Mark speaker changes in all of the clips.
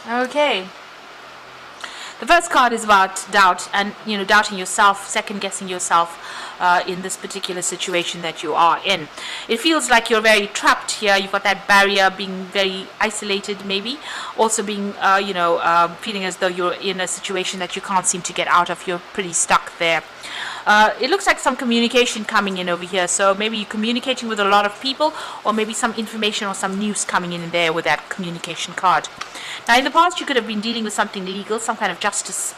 Speaker 1: Okay. The first card is about doubt and, doubting yourself, second guessing yourself in this particular situation that you are in. It feels like you're very trapped here. You've got that barrier, being very isolated, maybe. Also being, feeling as though you're in a situation that you can't seem to get out of. You're pretty stuck there. It looks like some communication coming in over here. So maybe you're communicating with a lot of people, or maybe some information or some news coming in there with that communication card. Now, in the past, you could have been dealing with something legal, some kind of justice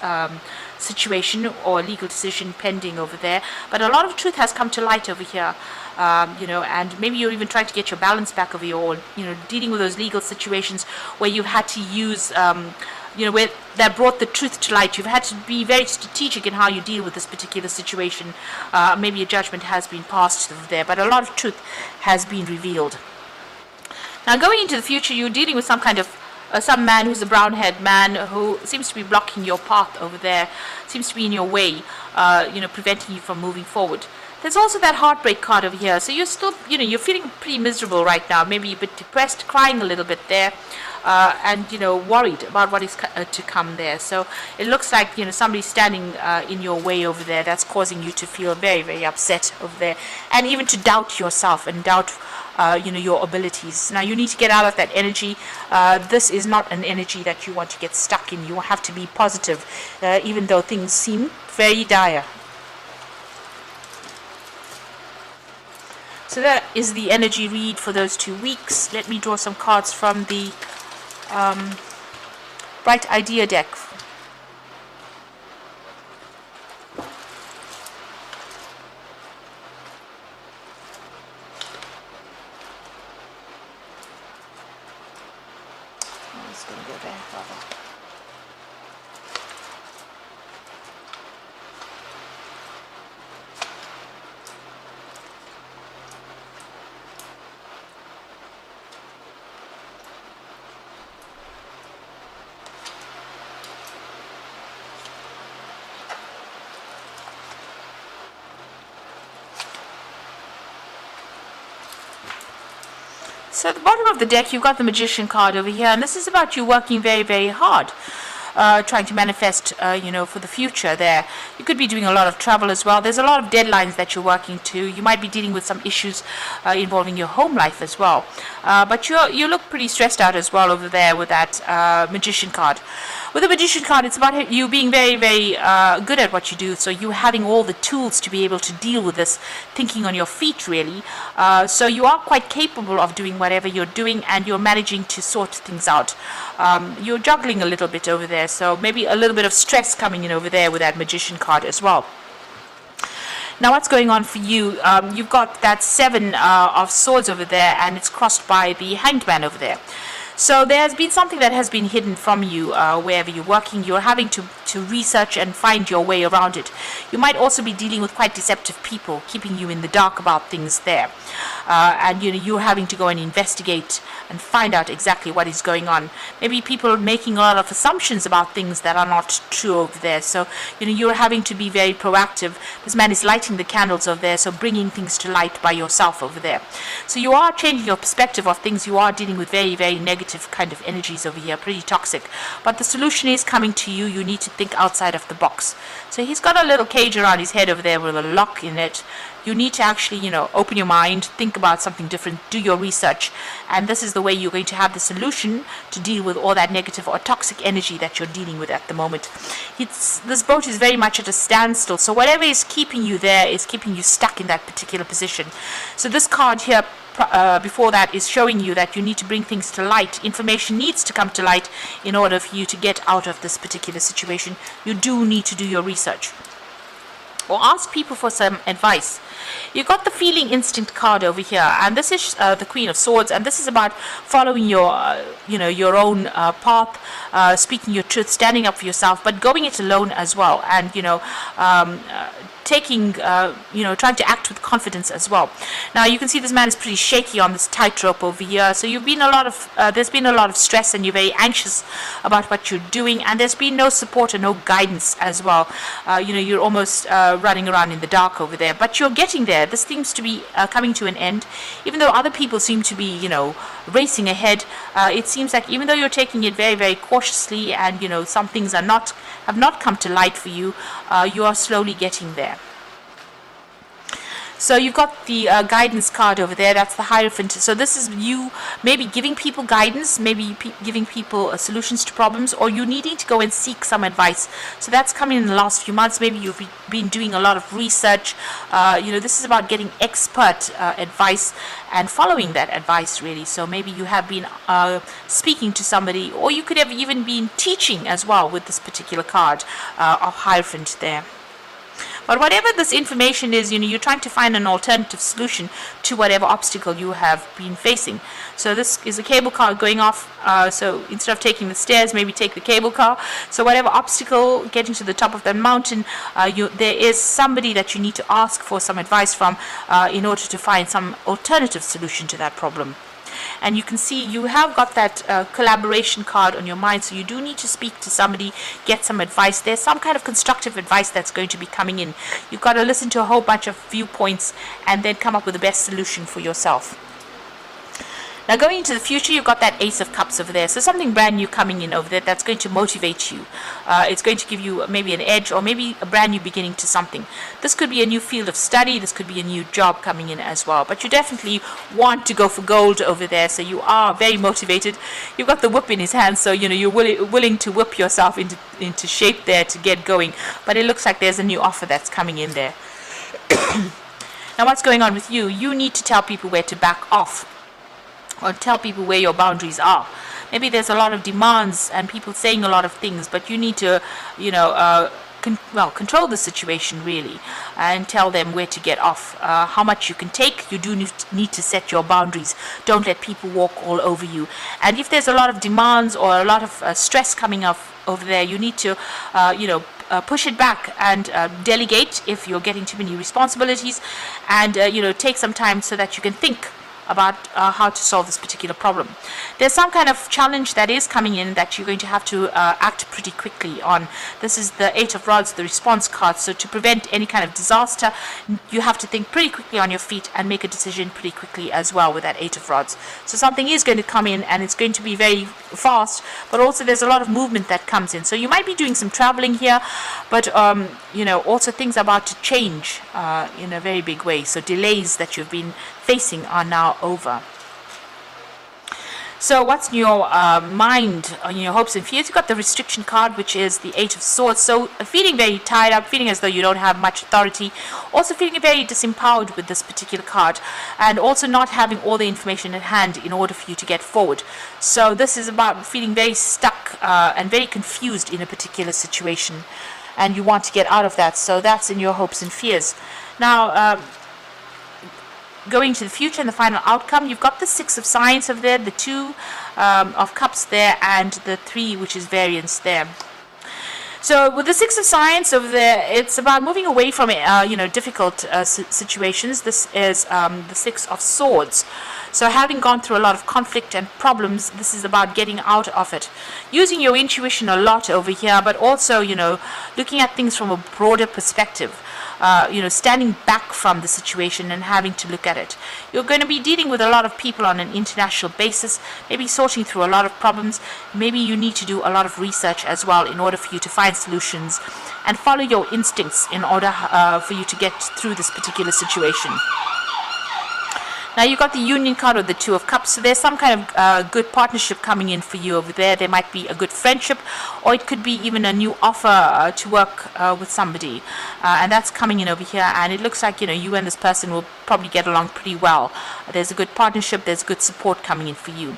Speaker 1: situation or legal decision pending over there. But a lot of truth has come to light over here, and maybe you're even trying to get your balance back over here, or, dealing with those legal situations where you've had to use, where that brought the truth to light. You've had to be very strategic in how you deal with this particular situation. Maybe a judgment has been passed over there, but a lot of truth has been revealed. Now, going into the future, you're dealing with some kind of some man who's a brown-haired man who seems to be blocking your path over there, seems to be in your way, preventing you from moving forward. There's also that heartbreak card over here. So you're still, you're feeling pretty miserable right now. Maybe a bit depressed, crying a little bit there, and, worried about what is to come there. So it looks like, somebody's standing in your way over there. That's causing you to feel very, very upset over there, and even to doubt yourself and doubt your abilities. Now, you need to get out of that energy. This is not an energy that you want to get stuck in. You have to be positive, even though things seem very dire. So that is the energy read for those 2 weeks. Let me draw some cards from the Bright Idea deck. So at the bottom of the deck, you've got the Magician card over here, and this is about you working very, very hard, trying to manifest, for the future there. You could be doing a lot of travel as well. There's a lot of deadlines that you're working to. You might be dealing with some issues involving your home life as well. But you look pretty stressed out as well over there with that Magician card. With the Magician card, it's about you being very, very good at what you do. So you having all the tools to be able to deal with this, thinking on your feet, really. So you are quite capable of doing whatever you're doing, and you're managing to sort things out. You're juggling a little bit over there, so maybe a little bit of stress coming in over there with that Magician card as well. Now, what's going on for you? You've got that 7 of Swords over there, and it's crossed by the Hanged Man over there. So there has been something that has been hidden from you wherever you're working. You're having to research and find your way around it. You might also be dealing with quite deceptive people, keeping you in the dark about things there. And you're having to go and investigate and find out exactly what is going on. Maybe people making a lot of assumptions about things that are not true over there. So you're having to be very proactive. This man is lighting the candles over there, so bringing things to light by yourself over there. So you are changing your perspective of things. You are dealing with very, very negative kind of energies over here, pretty toxic. But the solution is coming to you. You need to think outside of the box. So he's got a little cage around his head over there with a lock in it. You need to actually, open your mind, think about something different, do your research, and this is the way you're going to have the solution to deal with all that negative or toxic energy that you're dealing with at the moment. This boat is very much at a standstill, so whatever is keeping you there is keeping you stuck in that particular position. So this card here before that is showing you that you need to bring things to light. Information needs to come to light in order for you to get out of this particular situation. You do need to do your research, or ask people for some advice. You've got the Feeling Instinct card over here, and this is the Queen of Swords, and this is about following your own path, speaking your truth, standing up for yourself, but going it alone as well, and trying to act with confidence as well. Now you can see this man is pretty shaky on this tightrope over here. So there's been a lot of stress, and you're very anxious about what you're doing, and there's been no support or no guidance as well. You're almost running around in the dark over there, but you're getting there. This seems to be coming to an end, even though other people seem to be, racing ahead. It seems like even though you're taking it very, very cautiously, and some things have not come to light for you, you are slowly getting there. So you've got the guidance card over there. That's the Hierophant. So this is you maybe giving people guidance, maybe giving people solutions to problems, or you needing to go and seek some advice. So that's coming in the last few months. Maybe you've been doing a lot of research. This is about getting expert advice and following that advice, really. So maybe you have been speaking to somebody, or you could have even been teaching as well with this particular card of Hierophant there. But whatever this information is, you're trying to find an alternative solution to whatever obstacle you have been facing. So this is a cable car going off. So instead of taking the stairs, maybe take the cable car. So whatever obstacle, getting to the top of that mountain, there is somebody that you need to ask for some advice from in order to find some alternative solution to that problem. And you can see you have got that collaboration card on your mind, so you do need to speak to somebody, get some advice. There's some kind of constructive advice that's going to be coming in. You've got to listen to a whole bunch of viewpoints and then come up with the best solution for yourself. Now going into the future, you've got that Ace of Cups over there. So something brand new coming in over there that's going to motivate you. It's going to give you maybe an edge, or maybe a brand new beginning to something. This could be a new field of study. This could be a new job coming in as well. But you definitely want to go for gold over there. So you are very motivated. You've got the whip in his hand. So, you're willing to whip yourself into shape there to get going. But it looks like there's a new offer that's coming in there. Now what's going on with you? You need to tell people where to back off, or tell people where your boundaries are. Maybe there's a lot of demands and people saying a lot of things, but you need to, control the situation really, and tell them where to get off, how much you can take. You do need to set your boundaries. Don't let people walk all over you. And if there's a lot of demands or a lot of stress coming up over there, you need to, push it back and delegate if you're getting too many responsibilities, and take some time so that you can think about how to solve this particular problem. There's some kind of challenge that is coming in that you're going to have to act pretty quickly on. This is the Eight of Rods, the response card. So to prevent any kind of disaster, you have to think pretty quickly on your feet and make a decision pretty quickly as well with that Eight of Rods. So something is going to come in, and it's going to be very fast, but also there's a lot of movement that comes in. So you might be doing some traveling here, but also things are about to change in a very big way. So delays that you've been facing are now over. So what's in your mind, on your hopes and fears? You've got the restriction card, which is the Eight of Swords. So feeling very tired up, feeling as though you don't have much authority, also feeling very disempowered with this particular card, and also not having all the information at hand in order for you to get forward. So this is about feeling very stuck and very confused in a particular situation, and you want to get out of that. So that's in your hopes and fears. Now, going to the future and the final outcome, you've got the Six of Science over there, the Two of Cups there, and the Three, which is variance there. So with the Six of Science over there, it's about moving away from difficult situations. This is the Six of Swords. So having gone through a lot of conflict and problems, this is about getting out of it. Using your intuition a lot over here, but also, looking at things from a broader perspective. Standing back from the situation and having to look at it. You're going to be dealing with a lot of people on an international basis, maybe sorting through a lot of problems. Maybe you need to do a lot of research as well in order for you to find solutions and follow your instincts in order for you to get through this particular situation. Now you've got the Union card or the Two of Cups, so there's some kind of good partnership coming in for you over there. There might be a good friendship, or it could be even a new offer to work with somebody, and that's coming in over here, and it looks like you and this person will probably get along pretty well. There's a good partnership, there's good support coming in for you.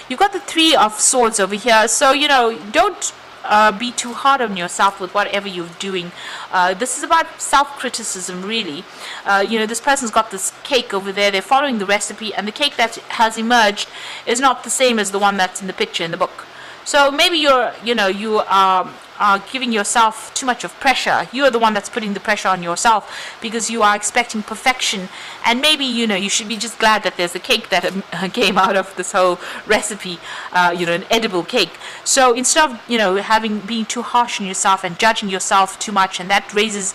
Speaker 1: You've got the Three of Swords over here, so don't be too hard on yourself with whatever you're doing. This is about self-criticism, really. This person's got this cake over there. They're following the recipe, and the cake that has emerged is not the same as the one that's in the picture in the book. So maybe you are are giving yourself too much of pressure. You are the one that's putting the pressure on yourself because you are expecting perfection. And maybe, you should be just glad that there's a cake that came out of this whole recipe, an edible cake. So instead of, being too harsh on yourself and judging yourself too much, and that raises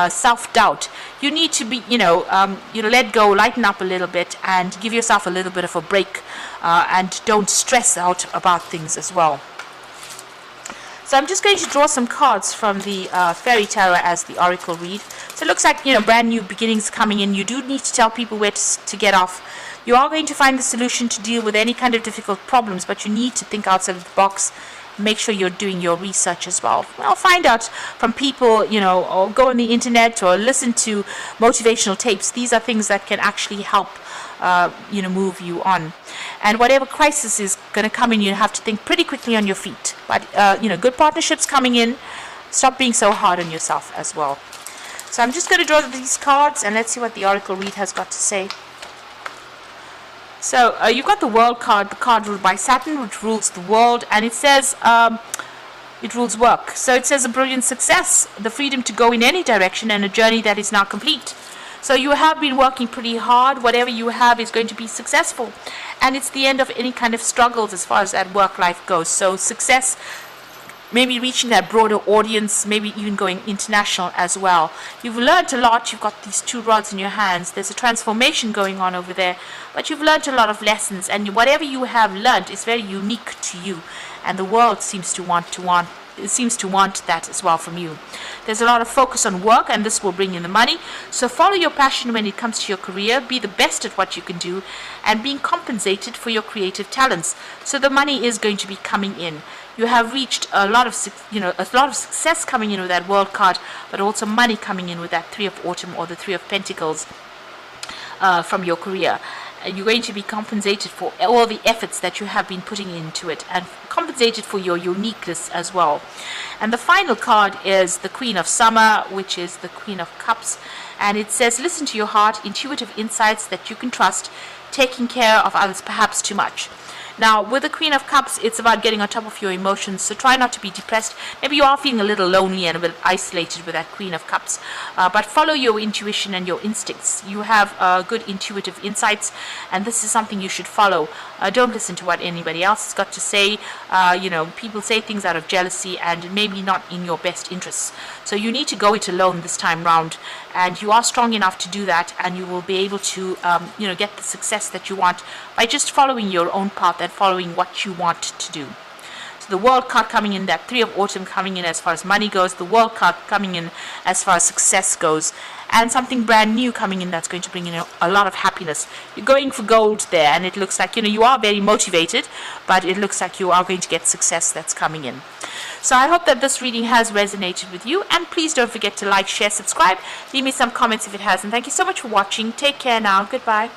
Speaker 1: self-doubt, you need to be, let go, lighten up a little bit, and give yourself a little bit of a break, and don't stress out about things as well. So I'm just going to draw some cards from the Fairy Tarot as the Oracle read. So it looks like, brand new beginnings coming in. You do need to tell people where to get off. You are going to find the solution to deal with any kind of difficult problems, but you need to think outside of the box. Make sure you're doing your research as well. Well, find out from people, or go on the internet or listen to motivational tapes. These are things that can actually help, move you on. And whatever crisis is going to come in, you have to think pretty quickly on your feet. But, good partnerships coming in. Stop being so hard on yourself as well. So I'm just going to draw these cards, and let's see what the Oracle read has got to say. So you've got the World card, the card ruled by Saturn, which rules the world, and it says it rules work. So it says a brilliant success, the freedom to go in any direction, and a journey that is now complete. So you have been working pretty hard. Whatever you have is going to be successful, and it's the end of any kind of struggles as far as that work life goes. So success, maybe reaching that broader audience, maybe even going international as well. You've learned a lot. You've got these two rods in your hands. There's a transformation going on over there, but you've learned a lot of lessons, and whatever you have learned is very unique to you, and the world seems to want that as well from you. There's a lot of focus on work, and this will bring in the money. So follow your passion when it comes to your career. Be the best at what you can do, and being compensated for your creative talents. So the money is going to be coming in. You have reached a lot of success coming in with that World card, but also money coming in with that Three of Autumn or the Three of Pentacles from your career. You're going to be compensated for all the efforts that you have been putting into it, and compensated for your uniqueness as well. And the final card is the Queen of Summer, which is the Queen of Cups, and it says, listen to your heart, intuitive insights that you can trust, taking care of others perhaps too much. Now, with the Queen of Cups, it's about getting on top of your emotions, so try not to be depressed. Maybe you are feeling a little lonely and a bit isolated with that Queen of Cups, but follow your intuition and your instincts. You have good intuitive insights, and this is something you should follow. Don't listen to what anybody else has got to say. People say things out of jealousy and maybe not in your best interests. So you need to go it alone this time round, and you are strong enough to do that, and you will be able to, get the success that you want by just following your own path and following what you want to do. So the World card coming in, that Three of Autumn coming in as far as money goes, the World card coming in as far as success goes, and something brand new coming in that's going to bring in a lot of happiness. You're going for gold there, and it looks like, you are very motivated, but it looks like you are going to get success that's coming in. So I hope that this reading has resonated with you, and please don't forget to like, share, subscribe, leave me some comments if it has, and thank you so much for watching. Take care now. Goodbye.